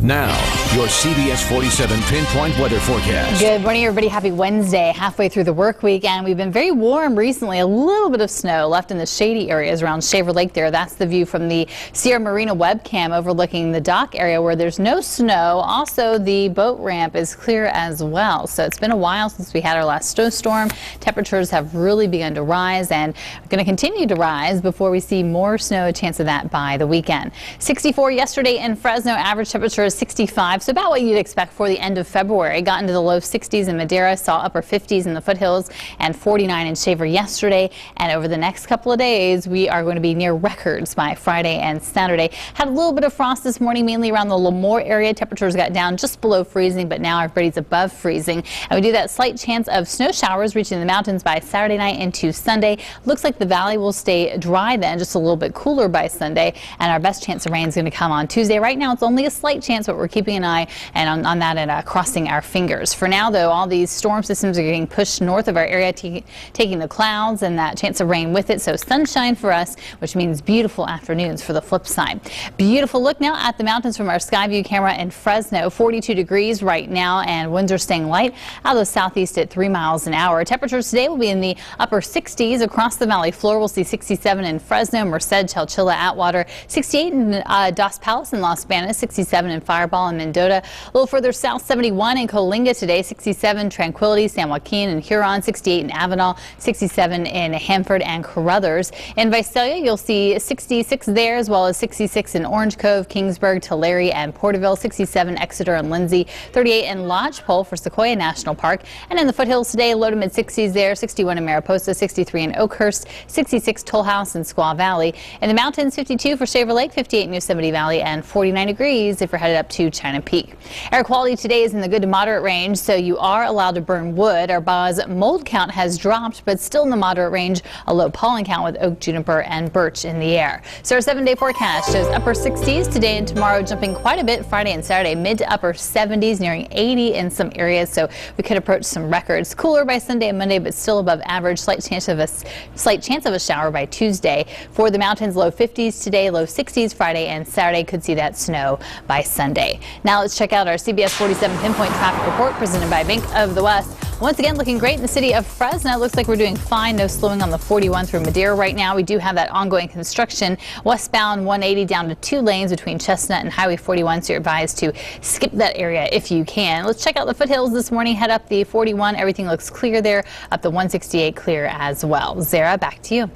Now, your CBS 47 pinpoint weather forecast. Good morning, everybody. Happy Wednesday. Halfway through the work week, and we've been very warm recently. A little bit of snow left in the shady areas around Shaver Lake there. That's the view from the Sierra Marina webcam overlooking the dock area where there's no snow. Also, the boat ramp is clear as well. So it's been a while since we had our last snowstorm. Temperatures have really begun to rise and are going to continue to rise before we see more snow. A chance of that by the weekend. 64 yesterday in Fresno. Average temperature is 65, so about what you'd expect for the end of February. Got into the low 60s in Madera, saw upper 50s in the foothills, and 49 in Shaver yesterday. And over the next couple of days, we are going to be near records by Friday and Saturday. Had a little bit of frost this morning, mainly around the Lemoore area. Temperatures got down just below freezing, but now everybody's above freezing. And we do that slight chance of snow showers reaching the mountains by Saturday night into Sunday. Looks like the valley will stay dry then, just a little bit cooler by Sunday. And our best chance of rain is going to come on Tuesday. Right now, it's only a slight chance, but we're keeping an eye on that and crossing our fingers. For now, though, all these storm systems are getting pushed north of our area, taking the clouds and that chance of rain with it. So sunshine for us, which means beautiful afternoons for the flip side. Beautiful look now at the mountains from our Skyview camera in Fresno. 42 degrees right now, and winds are staying light out of the southeast at 3 miles an hour. Temperatures today will be in the upper 60s across the valley floor. We'll see 67 in Fresno, Merced, Chalchilla, Atwater, 68 in Dos Palace and Los Banas, 67 in Fireball and Mendota. A little further south, 71 in Coalinga today, 67 Tranquility, San Joaquin and Huron, 68 in Avenal, 67 in Hanford and Carruthers. In Visalia, you'll see 66 there, as well as 66 in Orange Cove, Kingsburg, Tulare and Porterville, 67 Exeter and Lindsay, 38 in Lodgepole for Sequoia National Park. And in the foothills today, low to mid 60s there, 61 in Mariposa, 63 in Oakhurst, 66 Toll House and Squaw Valley. In the mountains, 52 for Shaver Lake, 58 in Yosemite Valley, and 49 degrees if you're headed up to China Peak. Air quality today is in the good to moderate range, so you are allowed to burn wood. Our Boz mold count has dropped, but still in the moderate range. A low pollen count with oak, juniper, and birch in the air. So our 7-day forecast shows upper 60s today and tomorrow, jumping quite a bit Friday and Saturday, mid to upper 70s, nearing 80 in some areas. So we could approach some records. Cooler by Sunday and Monday, but still above average. Slight chance of a shower by Tuesday. For the mountains, low 50s today, low 60s Friday and Saturday. Could see that snow by Sunday. Now let's check out our CBS 47 pinpoint traffic report presented by Bank of the West. Once again, looking great in the city of Fresno. It looks like we're doing fine. No slowing on the 41 through Madera right now. We do have that ongoing construction. Westbound 180 down to 2 lanes between Chestnut and Highway 41, so you're advised to skip that area if you can. Let's check out the foothills this morning. Head up the 41. Everything looks clear there. Up the 168 clear as well. Zara, back to you.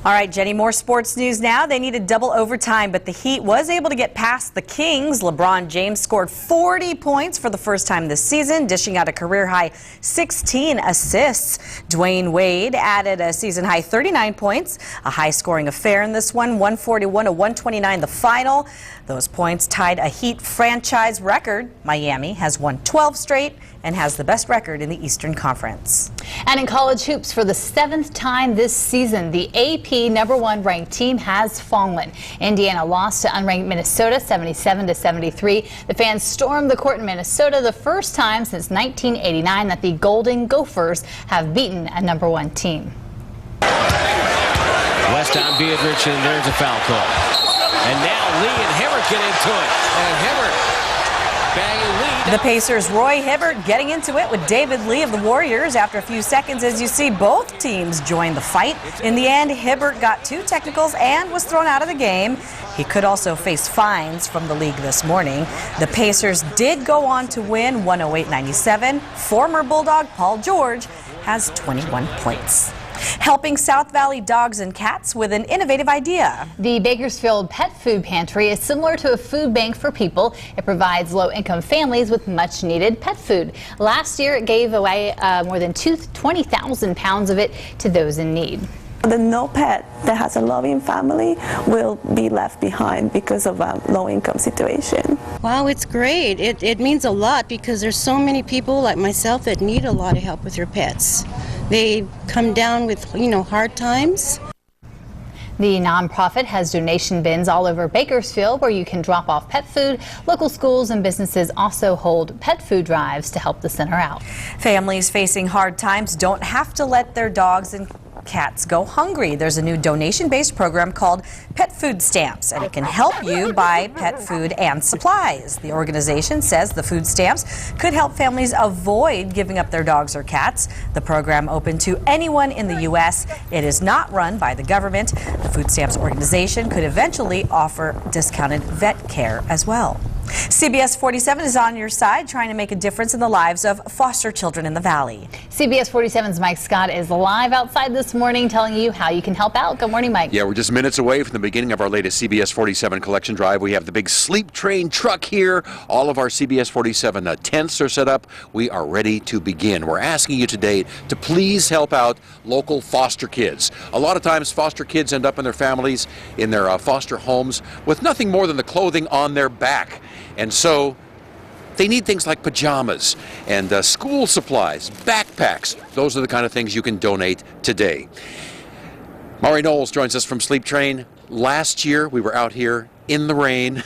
All right, Jenny, more sports news now. They needed double overtime, but the Heat was able to get past the Kings. LeBron James scored 40 points for the first time this season, dishing out a career-high 16 assists. Dwayne Wade added a season-high 39 points, a high-scoring affair in this one, 141-129 the final. Those points tied a Heat franchise record. Miami has won 12 straight and has the best record in the Eastern Conference. And in college hoops, for the 7th time this season, the AP #1 ranked team has fallen. Indiana lost to unranked Minnesota 77-73. The fans stormed the court in Minnesota, the first time since 1989 that the Golden Gophers have beaten a #1 team. West on Beatrice, and there's a foul call. And now Lee and Hibbert get into it. And Hibbert banging Lee. The Pacers' Roy Hibbert getting into it with David Lee of the Warriors. After a few seconds, as you see, both teams joined the fight. In the end, Hibbert got 2 technicals and was thrown out of the game. He could also face fines from the league this morning. The Pacers did go on to win 108-97. Former Bulldog Paul George has 21 points. Helping South Valley dogs and cats with an innovative idea. The Bakersfield Pet Food Pantry is similar to a food bank for people. It provides low-income families with much-needed pet food. Last year, it gave away more than 20,000 pounds of it to those in need. No pet that has a loving family will be left behind because of a low-income situation. Wow, it's great. It means a lot because there's so many people like myself that need a lot of help with their pets. They come down with, hard times. The nonprofit has donation bins all over Bakersfield where you can drop off pet food. Local schools and businesses also hold pet food drives to help the center out. Families facing hard times don't have to let their dogs and cats go hungry. There's a new donation-based program called Pet Food Stamps, and it can help you buy pet food and supplies. The organization says the food stamps could help families avoid giving up their dogs or cats. The program open to anyone in the U.S. It is not run by the government. The food stamps organization could eventually offer discounted vet care as well. CBS 47 is on your side, trying to make a difference in the lives of foster children in the Valley. CBS 47's Mike Scott is live outside this morning telling you how you can help out. Good morning, Mike. Yeah, we're just minutes away from the beginning of our latest CBS 47 collection drive. We have the big sleep train truck here. All of our CBS 47 tents are set up. We are ready to begin. We're asking you today to please help out local foster kids. A lot of times foster kids end up in their families, in their foster homes, with nothing more than the clothing on their back. And so they need things like pajamas and school supplies, backpacks. Those are the kind of things you can donate today. Maury Knowles joins us from Sleep Train. Last year, we were out here in the rain.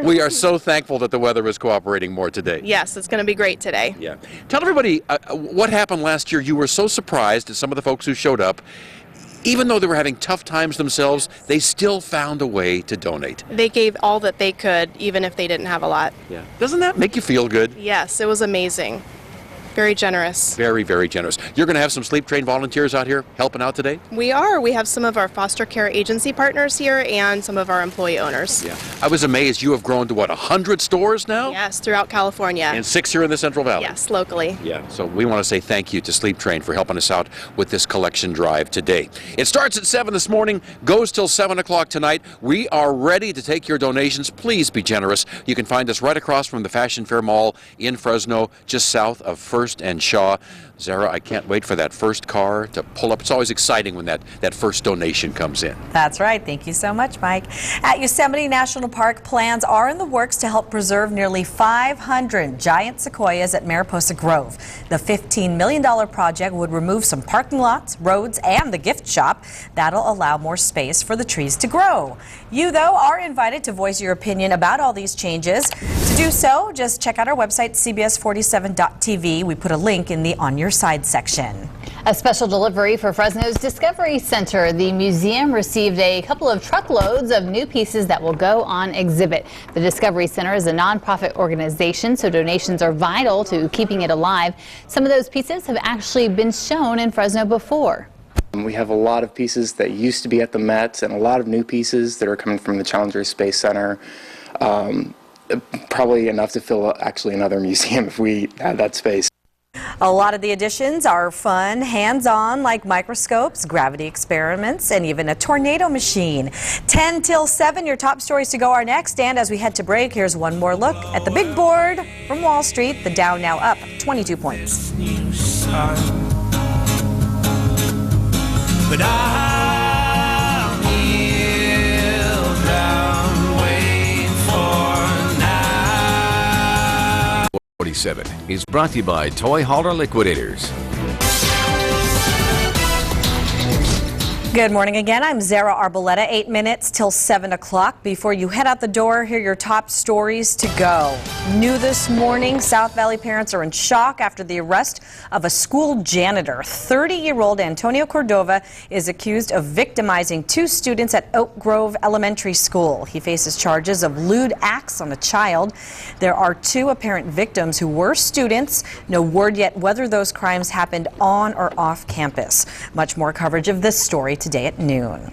We are so thankful that the weather is cooperating more today. Yes, it's going to be great today. Yeah. Tell everybody what happened last year. You were so surprised at some of the folks who showed up. Even though they were having tough times themselves, they still found a way to donate. They gave all that they could, even if they didn't have a lot. Yeah. Doesn't that make you feel good? Yes, it was amazing. Very generous. Very, very generous. You're going to have some Sleep Train volunteers out here helping out today? We are. We have some of our foster care agency partners here and some of our employee owners. Yeah. I was amazed. You have grown to, what, 100 stores now? Yes, throughout California. And 6 here in the Central Valley? Yes, locally. Yeah. So we want to say thank you to Sleep Train for helping us out with this collection drive today. It starts at 7 this morning, goes till 7 o'clock tonight. We are ready to take your donations. Please be generous. You can find us right across from the Fashion Fair Mall in Fresno, just south of First and Shaw. Zara, I can't wait for that first car to pull up. It's always exciting when that first donation comes in. That's right. Thank you so much, Mike. At Yosemite National Park, plans are in the works to help preserve nearly 500 giant sequoias at Mariposa Grove. The $15 million project would remove some parking lots, roads, and the gift shop. That'll allow more space for the trees to grow. You, though, are invited to voice your opinion about all these changes. To do so, just check out our website, cbs47.tv. We put a link in the On Your Side section. A special delivery for Fresno's Discovery Center. The museum received a couple of truckloads of new pieces that will go on exhibit. The Discovery Center is a nonprofit organization, so donations are vital to keeping it alive. Some of those pieces have actually been shown in Fresno before. We have a lot of pieces that used to be at the Met and a lot of new pieces that are coming from the Challenger Space Center. Probably enough to fill actually another museum if we had that space. A lot of the additions are fun, hands-on, like microscopes, gravity experiments, and even a tornado machine. 10 till 7, your top stories to go are next. And as we head to break, here's one more look at the big board from Wall Street. The Dow now up 22 points. But I'll kneel down, wait for now. 47 is brought to you by Toy Hauler Liquidators. Good morning again. I'm Zara Arboleta. 8 minutes till 7 o'clock. Before you head out the door, here are your top stories to go. New this morning, South Valley parents are in shock after the arrest of a school janitor. 30-year-old Antonio Cordova is accused of victimizing 2 students at Oak Grove Elementary School. He faces charges of lewd acts on a child. There are 2 apparent victims who were students. No word yet whether those crimes happened on or off campus. Much more coverage of this story today at noon.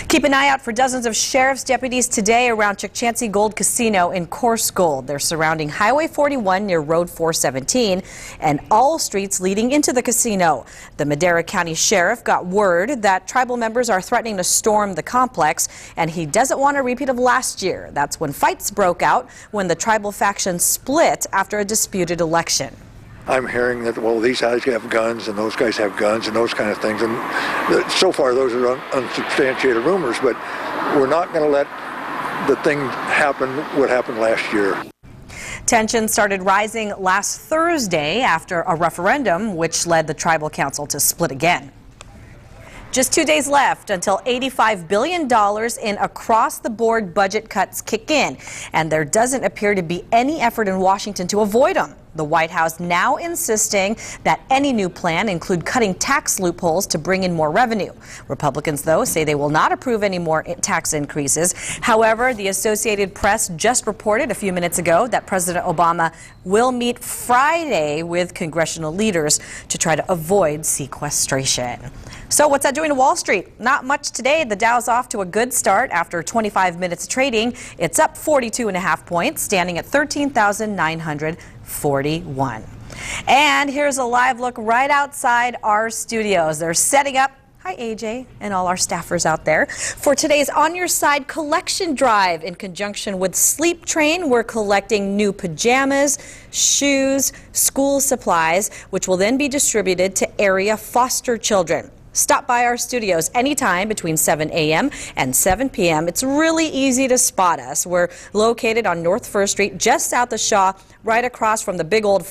Keep an eye out for dozens of sheriff's deputies today around Chukchansi Gold Casino in Coarse Gold. They're surrounding Highway 41 near Road 417 and all streets leading into the casino. The Madera County Sheriff got word that tribal members are threatening to storm the complex, and he doesn't want a repeat of last year. That's when fights broke out when the tribal faction split after a disputed election. I'm hearing that, well, these guys have guns and those guys have guns and those kind of things. And so far, those are unsubstantiated rumors, but we're not going to let the thing happen what happened last year. Tension started rising last Thursday after a referendum, which led the tribal council to split again. Just 2 days left until $85 billion in across-the-board budget cuts kick in, and there doesn't appear to be any effort in Washington to avoid them. The White House now insisting that any new plan include cutting tax loopholes to bring in more revenue. Republicans, though, say they will not approve any more tax increases. However, the Associated Press just reported a few minutes ago that President Obama will meet Friday with congressional leaders to try to avoid sequestration. So what's that doing to Wall Street? Not much today. The Dow's off to a good start after 25 minutes of trading. It's up 42.5 points, standing at 13,941. And here's a live look right outside our studios. They're setting up. Hi, AJ, and all our staffers out there. For today's On Your Side collection drive, in conjunction with Sleep Train, we're collecting new pajamas, shoes, school supplies, which will then be distributed to area foster children. Stop by our studios anytime between 7 a.m. and 7 p.m. It's really easy to spot us. We're located on North First Street, just south of Shaw, right across from the big old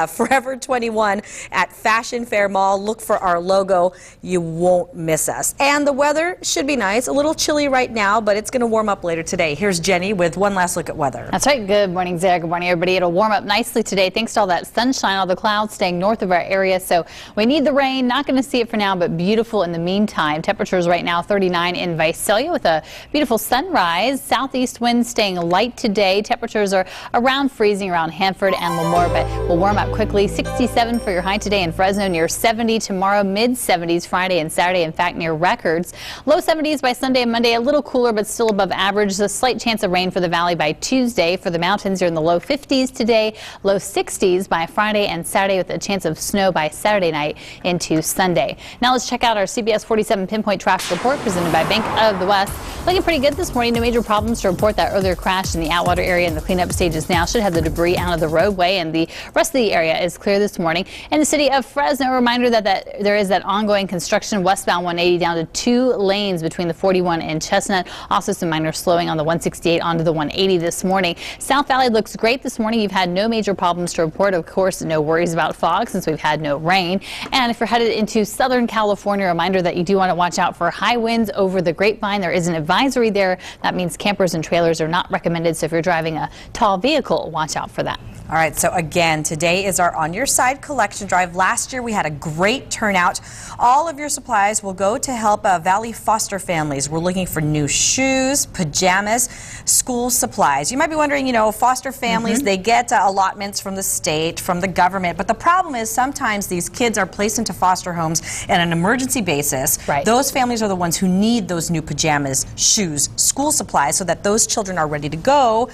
Forever 21 at Fashion Fair Mall. Look for our logo. You won't miss us. And the weather should be nice. A little chilly right now, but it's going to warm up later today. Here's Jenny with one last look at weather. That's right. Good morning, Zara. Good morning, everybody. It'll warm up nicely today thanks to all that sunshine, all the clouds staying north of our area. So we need the rain. Not going to see it for now, but beautiful in the meantime. Temperatures right now 39 in Visalia with a beautiful sunrise. Southeast winds staying light today. Temperatures are around freezing around Hanford and Lemoore, but we'll warm up quickly. 67 for your high today in Fresno, near 70 tomorrow, mid 70s Friday and Saturday, in fact near records. Low 70s by Sunday and Monday, a little cooler but still above average. A slight chance of rain for the valley by Tuesday. For the mountains, you're in the low 50s today, low 60s by Friday and Saturday, with a chance of snow by Saturday night into Sunday. Now let's check out our CBS 47 pinpoint traffic report presented by Bank of the West. Looking pretty good this morning. No major problems to report. That earlier crash in the Atwater area and the cleanup stages now should have the debris out of the roadway, and the rest of the area is clear this morning. In the city of Fresno, a reminder that there is that ongoing construction westbound 180 down to 2 lanes between the 41 and Chestnut. Also some minor slowing on the 168 onto the 180 this morning. South Valley looks great this morning. You've had no major problems to report. Of course, no worries about fog since we've had no rain. And if you're headed into Southern California, a reminder that you do want to watch out for high winds over the Grapevine. There is an advisory there. That means campers and trailers are not recommended. So if you're driving a tall vehicle, watch out for that. All right, so again, today is our On Your Side collection drive. Last year we had a great turnout. All of your supplies will go to help Valley foster families. We're looking for new shoes, pajamas, school supplies. You might be wondering, you know, foster families, they get allotments from the state, from the government, but the problem is sometimes these kids are placed into foster homes on an emergency basis. Right. Those families are the ones who need those new pajamas, shoes, school supplies, so that those children are ready to go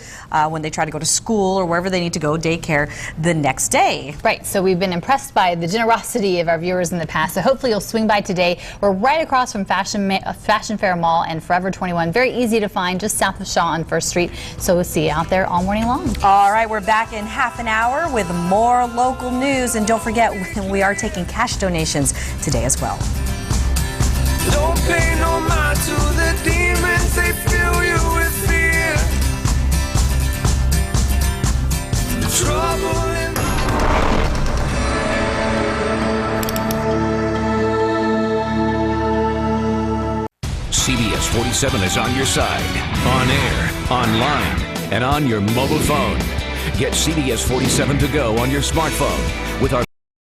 when they try to go to school or wherever they need to go, daycare, the next day. Right, so we've been impressed by the generosity of our viewers in the past, so hopefully you'll swing by today. We're right across from Fashion Fair Mall and Forever 21. Very easy to find, just south of Shaw on First Street. So we'll see you out there all morning long. All right, we're back in half an hour with more local news, and don't forget, we are taking cash donations today as well. Don't pay no mind to the demons, they fill you with fear. The trouble in CBS 47 is on your side, on air, online, and on your mobile phone. Get CBS 47 to go on your smartphone with our